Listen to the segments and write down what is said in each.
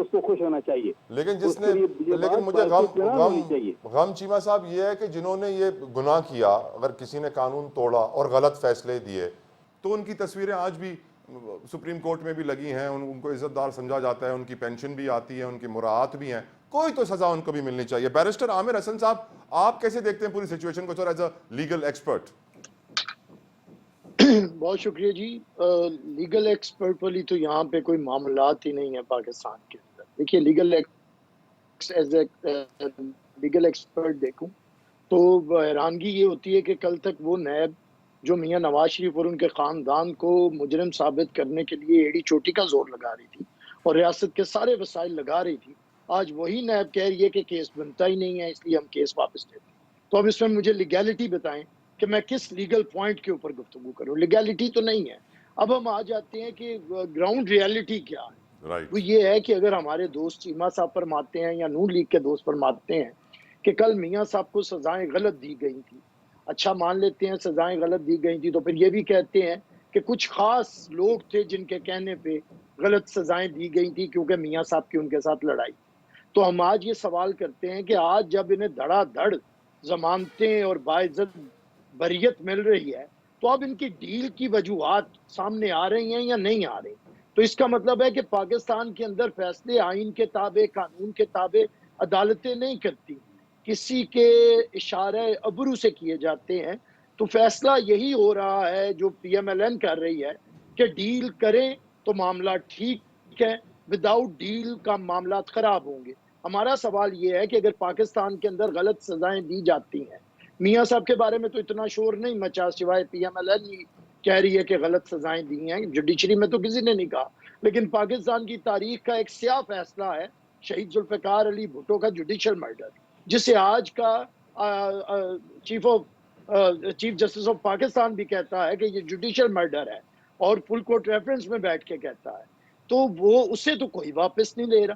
اس کو خوش ہونا چاہیے. لیکن جس نے لیکن مجھے غم چیمہ صاحب یہ ہے کہ جنہوں نے یہ گناہ کیا, اگر کسی نے قانون توڑا اور غلط فیصلے دیے تو ان کی تصویریں آج بھی سپریم کورٹ میں بھی لگی ہیں, ان کو عزت دار سمجھا جاتا ہے, ان کی پینشن بھی آتی ہے, ان کی مراعات بھی ہیں, کوئی تو سزا ان کو بھی ملنی چاہیے. بیرسٹر عامر حسن صاحب, آپ کیسے دیکھتے ہیں پوری سچویشن کو سر ایز اے لیگل ایکسپرٹ؟ بہت شکریہ جی. لیگل ایکسپرٹ والی تو یہاں پہ کوئی معاملات ہی نہیں ہے پاکستان کے اندر. دیکھیے لیگل ایکسپرٹ دیکھوں تو حیرانگی یہ ہوتی ہے کہ کل تک وہ نیب جو میاں نواز شریف اور ان کے خاندان کو مجرم ثابت کرنے کے لیے ایڑی چوٹی کا زور لگا رہی تھی اور ریاست کے سارے وسائل لگا رہی تھی, آج وہی نیب کہہ رہی ہے کہ کیس بنتا ہی نہیں ہے, اس لیے ہم کیس واپس لیتے ہیں. تو اب اس میں مجھے لیگیلٹی بتائیں کہ میں کس لیگل پوائنٹ کے اوپر گفتگو کروں. لیگیلٹی تو نہیں ہے. اب ہم آ جاتے ہیں کہ گراؤنڈ ریالٹی کیا ہے. وہ یہ ہے کہ اگر ہمارے دوست چیمہ صاحب فرماتے ہیں یا نون لیگ کے دوست فرماتے ہیں کہ کل میاں صاحب کو سزائیں غلط دی گئی تھی, اچھا مان لیتے ہیں سزائیں غلط دی گئی تھی, تو پھر یہ بھی کہتے ہیں کہ کچھ خاص لوگ تھے جن کے کہنے پہ غلط سزائیں دی گئی تھی کیونکہ میاں صاحب کی ان کے ساتھ لڑائی. تو ہم آج یہ سوال کرتے ہیں کہ آج جب انہیں دھڑا دھڑ ضمانتیں اور باعزت بریت مل رہی ہے تو اب ان کی ڈیل کی وجوہات سامنے آ رہی ہیں یا نہیں آ رہی. تو اس کا مطلب ہے کہ پاکستان کے اندر فیصلے آئین کے تابع, قانون کے تابع عدالتیں نہیں کرتی, کسی کے اشارہ ابرو سے کیے جاتے ہیں. تو فیصلہ یہی ہو رہا ہے جو پی ایم ایل این کر رہی ہے کہ ڈیل کریں تو معاملہ ٹھیک ہے, وداؤٹ ڈیل کا معاملات خراب ہوں گے. ہمارا سوال یہ ہے کہ اگر پاکستان کے اندر غلط سزائیں دی جاتی ہیں, میاں صاحب کے بارے میں تو اتنا شور نہیں مچا سوائے پی ایم ایل این کہہ رہی ہے کہ غلط سزائیں دی ہیں, جوڈیشری میں تو کسی نے نہیں کہا. لیکن پاکستان کی تاریخ کا ایک سیاہ فیصلہ ہے شہید ذوالفقار علی بھٹو کا جوڈیشل مرڈر, جسے آج کا چیف جسٹس آف پاکستان بھی کہتا ہے کہ یہ جوڈیشل مرڈر ہے اور فل کورٹ ریفرنس میں بیٹھ کے کہتا ہے. تو وہ اسے تو کوئی واپس نہیں لے رہا.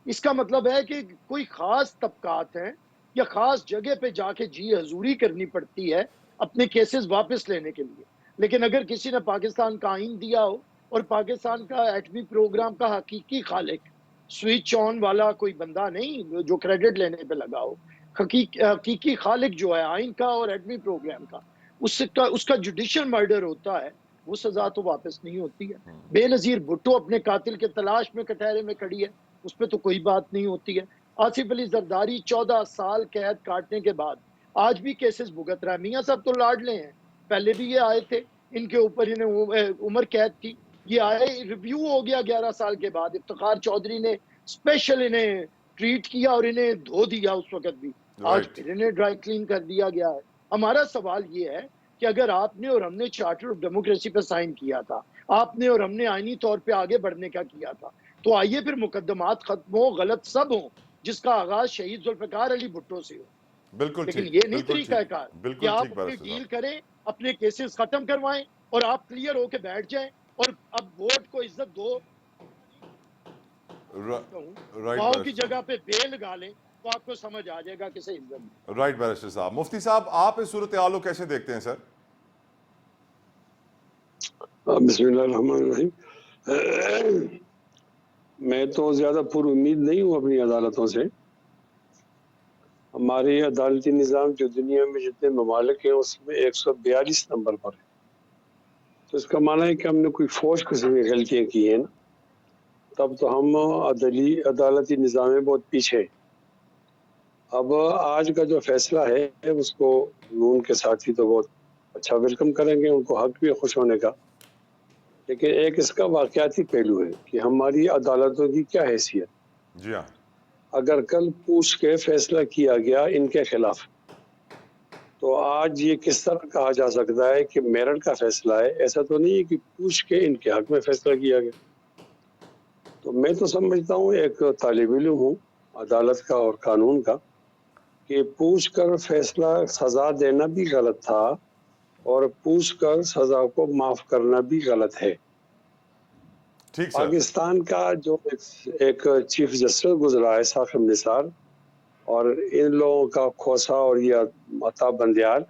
اس کا مطلب ہے کہ کوئی خاص طبقات ہیں یا خاص جگہ پہ جا کے جی حضوری کرنی پڑتی ہے اپنے کیسز واپس لینے کے لیے. لیکن اگر کسی نے پاکستان کا آئین دیا ہو اور پاکستان کا ایٹمی پروگرام کا حقیقی خالق, سوئچ آن والا کوئی بندہ نہیں جو کریڈٹ لینے پہ لگا ہو, حقیقی خالق جو ہے آئین کا اور ایٹمی پروگرام کا, اس کا جوڈیشل مرڈر ہوتا ہے, وہ سزا تو واپس نہیں ہوتی ہے. بے نظیر بھٹو اپنے قاتل کے تلاش میں کٹہرے میں کھڑی ہے, اس پہ تو کوئی بات نہیں ہوتی ہے. آصف علی زرداری 14 سال قید کاٹنے کے بعد آج بھی کیسز بھگت رہا ہے. میاں صاحب تو لاڈلے ہیں, پہلے بھی یہ آئے تھے, ان کے اوپر انہیں عمر قید تھی, یہ آئے ریویو ہو گیا 11 سال کے بعد. افتخار چودھری نے اسپیشل انہیں ٹریٹ کیا اور انہیں دھو دیا اس وقت بھی, آج پھر انہیں ڈرائی کلین کر دیا گیا ہے. ہمارا سوال یہ ہے کہ اگر آپ نے اور ہم نے چارٹر آف ڈیموکریسی پہ سائن کیا تھا, آپ نے اور ہم نے آئینی طور پہ آگے بڑھنے کا کیا تھا, تو آئیے پھر مقدمات ختم ہو, غلط سب ہوں, جس کا آغاز شہید ذوالفقار علی بھٹو سے ہو. بالکل لیکن ٹھیک, یہ نہیں بالکل طریقہ ٹھیک, کار کہ بالکل آپ ٹھیک اپنی بیرسٹر ڈیل صاحب. کریں, اپنے کیسز ختم کروائیں اور آپ کلیئر ہو کے بیٹھ جائیں اور اب ووٹ کو عزت دو. رائٹ واؤ کی بیرسٹر جگہ پہ بے لگا لیں تو آپ کو سمجھ آ جائے گا کسے عزت دی. رائٹ بیرسٹر صاحب. مفتی صاحب, آپ اس صورتحال کو کیسے دیکھتے ہیں سر؟ بسم اللہ الرحمن الرحیم. میں تو زیادہ پر امید نہیں ہوں اپنی عدالتوں سے. ہماری عدالتی نظام جو دنیا میں جتنے ممالک ہیں اس میں 142 نمبر پر ہے, تو اس کا معنی ہے کہ ہم نے کوئی فوج قسم کی غلطیاں کی ہیں نا, تب تو ہم عدالتی نظام میں بہت پیچھے. اب آج کا جو فیصلہ ہے اس کو نون کے ساتھی تو بہت اچھا ویلکم کریں گے, ان کو حق بھی ہے خوش ہونے کا. لیکن ایک اس کا واقعاتی پہلو ہے کہ ہماری عدالتوں کی کیا حیثیت. جی ہاں, اگر کل پوچھ کے فیصلہ کیا گیا ان کے خلاف تو آج یہ کس طرح کہا جا سکتا ہے کہ میرٹ کا فیصلہ ہے؟ ایسا تو نہیں ہے کہ پوچھ کے ان کے حق میں فیصلہ کیا گیا. تو میں تو سمجھتا ہوں, ایک طالب علم ہوں عدالت کا اور قانون کا, کہ پوچھ کر فیصلہ سزا دینا بھی غلط تھا اور پوچھ کر سزا کو معاف کرنا بھی غلط ہے. ٹھیک سر. پاکستان کا جو ایک چیف جسٹس گزرا ہے ثاقب نثار, اور ان لوگوں کا کھوسا اور یہ عطا بندیال,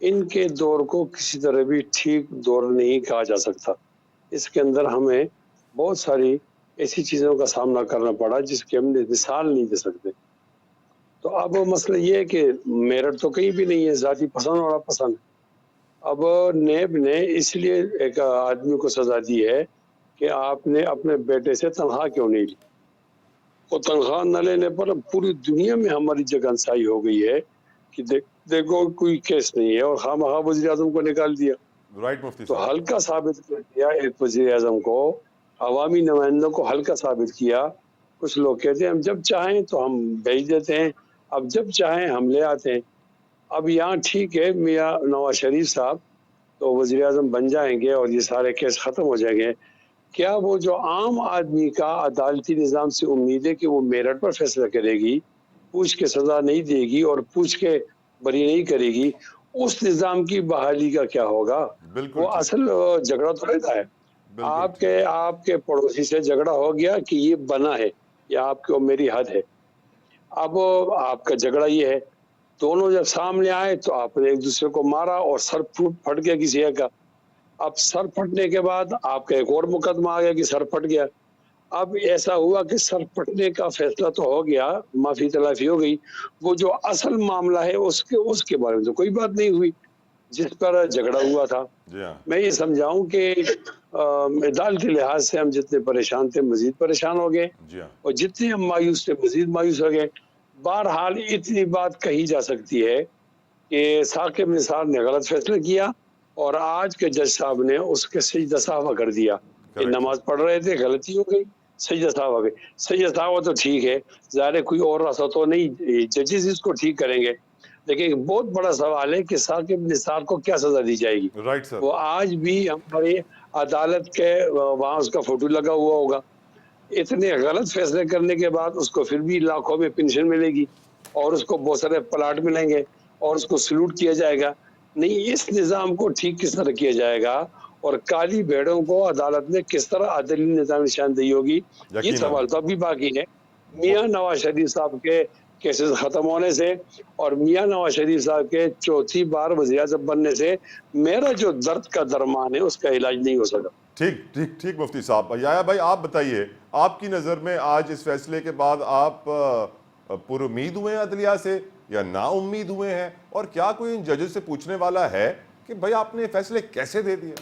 ان کے دور کو کسی طرح بھی ٹھیک دور نہیں کہا جا سکتا. اس کے اندر ہمیں بہت ساری ایسی چیزوں کا سامنا کرنا پڑا جس کی ہم نے مثال نہیں دے سکتے. تو اب مسئلہ یہ ہے کہ میرٹ تو کہیں بھی نہیں ہے، ذاتی پسند اور اپسند. اب نیب نے اس لیے ایک آدمی کو سزا دی ہے کہ آپ نے اپنے بیٹے سے تنخواہ کیوں نہیں لی. وہ تنخواہ نہ لینے پر پوری دنیا میں ہماری جگنسائی ہو گئی ہے کہ دیکھو کوئی کیس نہیں ہے، اور خواہ وزیر اعظم کو نکال دیا. رائٹ مفتی تو صاحب. ہلکا ثابت کر دیا ایک وزیر اعظم کو، عوامی نمائندوں کو ہلکا ثابت کیا. کچھ لوگ کہتے ہیں ہم جب چاہیں تو ہم بھیج دیتے ہیں، اب جب چاہیں ہم لے آتے ہیں. اب یہاں ٹھیک ہے میاں نواز شریف صاحب تو وزیر اعظم بن جائیں گے اور یہ سارے کیس ختم ہو جائیں گے. کیا وہ جو عام آدمی کا عدالتی نظام سے امید ہے کہ وہ میرٹ پر فیصلہ کرے گی، پوچھ کے سزا نہیں دے گی اور پوچھ کے بری نہیں کرے گی، اس نظام کی بحالی کا کیا ہوگا؟ بالکل وہ اصل جھگڑا تو رہتا ہے. آپ کے پڑوسی سے جھگڑا ہو گیا کہ یہ بنا ہے یا آپ کی میری حد ہے. اب آپ کا جھگڑا یہ ہے، دونوں جب سامنے آئے تو آپ نے ایک دوسرے کو مارا اور سر پھٹ گیا کسی ایک کا. اب سر پھٹنے کے بعد آپ کا ایک اور مقدمہ آ گیا کہ سر پھٹ گیا. اب ایسا ہوا کہ سر پھٹنے کا فیصلہ تو ہو گیا، معافی تلافی ہو گئی، وہ جو اصل معاملہ ہے اس کے بارے میں تو کوئی بات نہیں ہوئی جس پر جھگڑا ہوا تھا. میں یہ سمجھاؤں کہ عدالتی لحاظ سے ہم جتنے پریشان تھے مزید پریشان ہو گئے، اور جتنے ہم مایوس تھے مزید مایوس ہو گئے. بہرحال اتنی بات کہی جا سکتی ہے کہ ثاقب نثار نے غلط فیصلہ کیا اور آج کے جج صاحب نے اس کے سجدہ صحابہ کر دیا کہ نماز پڑھ رہے تھے، غلطی ہو گئی، سجدہ صحابہ گئی. سجدہ صحابہ تو ٹھیک ہے، ظاہر کوئی اور راستہ تو نہیں، ججز اس کو ٹھیک کریں گے. لیکن ایک بہت بڑا سوال ہے کہ ثاقب نثار کو کیا سزا دی جائے گی. وہ آج بھی ہماری عدالت کے وہاں اس کا فوٹو لگا ہوا ہوگا. اتنے غلط فیصلے کرنے کے بعد اس کو پھر بھی لاکھوں میں پینشن ملے گی اور اس کو بہت سارے پلاٹ ملیں گے اور اس کو سلوٹ کیا جائے گا. نہیں، اس نظام کو ٹھیک کس طرح کیا جائے گا اور کالی بھیڑوں کو عدالت میں کس طرح عدلی نظام نشاندہی ہوگی، یہ سوال تو ابھی باقی ہے. میاں نواز شریف صاحب کے کیسز ختم ہونے سے اور میاں نواز شریف صاحب کے چوتھی بار وزیر اعظم بننے سے میرا جو درد کا درمان ہے اس کا علاج نہیں ہو سکا. ٹھیک مفتی صاحب. یحییٰ بھائی آپ بتائیے، آپ کی نظر میں آج اس فیصلے کے بعد آپ پر امید ہوئے ہیں عدلیہ سے یا نا امید ہوئے ہیں، اور کیا کوئی ان ججز سے پوچھنے والا ہے کہ بھائی آپ نے فیصلے کیسے دے دیا؟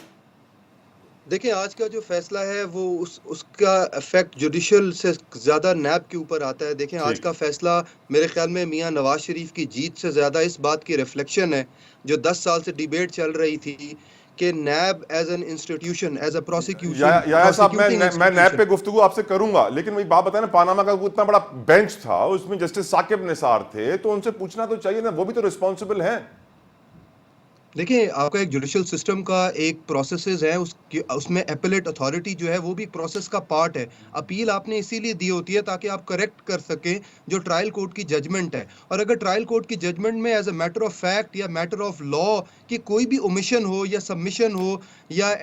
دیکھیں آج کا جو فیصلہ ہے وہ اس کا افیکٹ جوڈیشل سے زیادہ نیب کے اوپر آتا ہے. دیکھیں آج کا فیصلہ میرے خیال میں میاں نواز شریف کی جیت سے زیادہ اس بات کی ریفلیکشن ہے جو 10 سال سے ڈیبیٹ چل رہی تھی کہ NAB as an institution, as a prosecution. Yahya صاحب میں نیب پہ گفتگو آپ سے کروں گا، لیکن وہی بات بتائیں نا، پاناما کا اتنا بڑا بینچ تھا، اس میں جسٹس ثاقب نثار تھے، تو ان سے پوچھنا تو چاہیے نا، وہ بھی تو ریسپانسبل ہیں. دیکھیں آپ کا ایک جوڈیشل سسٹم کا ایک پروسیسز ہے، اس میں اپیلیٹ اتھارٹی جو ہے وہ بھی پروسیس کا پارٹ ہے. اپیل آپ نے اسی لیے دی ہوتی ہے تاکہ آپ کریکٹ کر سکیں جو ٹرائل کورٹ کی ججمنٹ ہے. اور اگر ٹرائل کورٹ کی ججمنٹ میں as a matter of fact یا میٹر آف لا کہ کوئی بھی اومیشن ہو یا سبمیشن ہو یا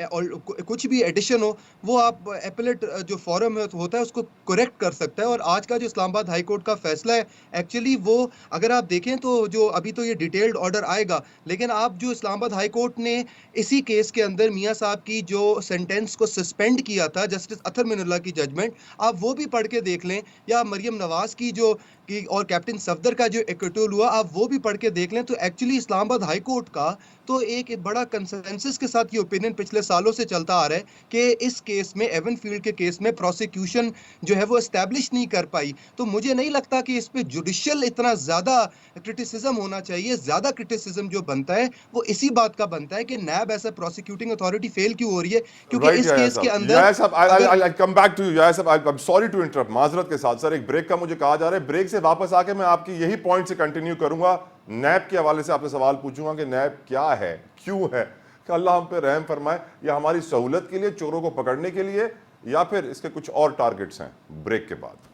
کچھ بھی ایڈیشن ہو، وہ آپ اپیلیٹ جو فورم ہوتا ہے اس کو کریکٹ کر سکتا ہے. اور آج کا جو اسلام آباد ہائی کورٹ کا فیصلہ ہے ایکچولی وہ اگر آپ دیکھیں تو جو ابھی تو یہ ڈیٹیلڈ آرڈر آئے گا، لیکن آپ جو اسلام آباد ہائی کورٹ نے اسی کیس کے اندر میاں صاحب کی جو سینٹینس کو سسپینڈ کیا تھا جسٹس اطہر من اللہ کی ججمنٹ، آپ وہ بھی پڑھ کے دیکھ لیں، یا مریم نواز کی جو اور کیپٹن صفدر کا جو ایکوٹول ہوا آپ وہ بھی پڑھ کے دیکھ لیں. تو ایکچولی اسلام آباد ہائی کورٹ کا تو ایک بڑا کنسنسس کے ساتھ یہ اوپینین پچھلے سالوں سے چلتا آ رہا ہے کہ اس کیس میں ایون فیلڈ کے کیس میں پروسیکیوشن جو ہے وہ اسٹیبلش نہیں کر پائی. تو مجھے نہیں لگتا کہ اس پہ جوڈیشل اتنا زیادہ کرٹیسزم ہونا چاہیے. زیادہ کرٹیسزم جو بنتا ہے وہ اسی بات کا بنتا ہے کہ نیب ایسا پروسیکیوٹنگ اتھارٹی فیل کیوں ہو رہی ہے، کیونکہ اس کیس کے اندر یحییٰ صاحب I'll come back to you. یحییٰ صاحب I'm sorry to interrupt، معذرت کے ساتھ سر ایک بریک کا مجھے کہا جا رہا ہے، بریک سے واپس آ کے میں آپ کی یہی پوائنٹ سے کنٹینیو کروں گا. نیب کے حوالے سے آپ سے سوال پوچھوں گا کہ نیب کیا ہے، کیوں ہے، کہ اللہ ہم پہ رحم فرمائے، یا ہماری سہولت کے لیے، چوروں کو پکڑنے کے لیے، یا پھر اس کے کچھ اور ٹارگٹس ہیں. بریک کے بعد